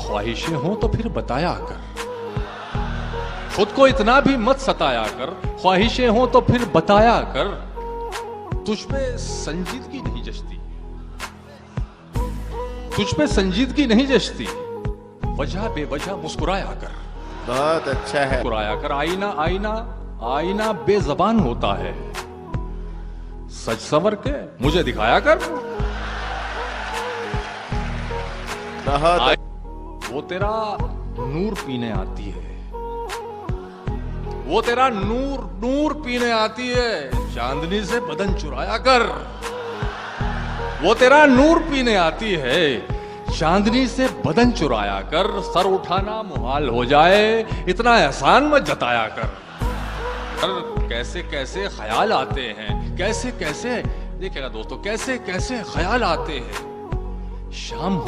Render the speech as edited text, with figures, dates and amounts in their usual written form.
ख्वाहिशें हो तो फिर बताया कर, खुद को इतना भी मत सताया कर, ख्वाहिशें हो तो फिर बताया कर, तुझ पे संजीदगी नहीं जचती, तुझ पे संजीदगी नहीं जचती, वजह बेवजह मुस्कुराया कर। बहुत अच्छा है। मुस्कुराया कर। आईना आईना आईना बेजबान होता है, सच संवर के मुझे दिखाया कर। बहुत वो तेरा नूर पीने आती है, वो तेरा नूर पीने आती है, चांदनी से बदन चुराया कर। वो तेरा नूर पीने आती है, चांदनी से बदन चुराया कर। सर उठाना मुहाल हो जाए, इतना एहसान मत जताया कर। कैसे कैसे ख्याल आते हैं, कैसे कैसे देखिएगा दोस्तों, कैसे कैसे ख्याल आते हैं। शाम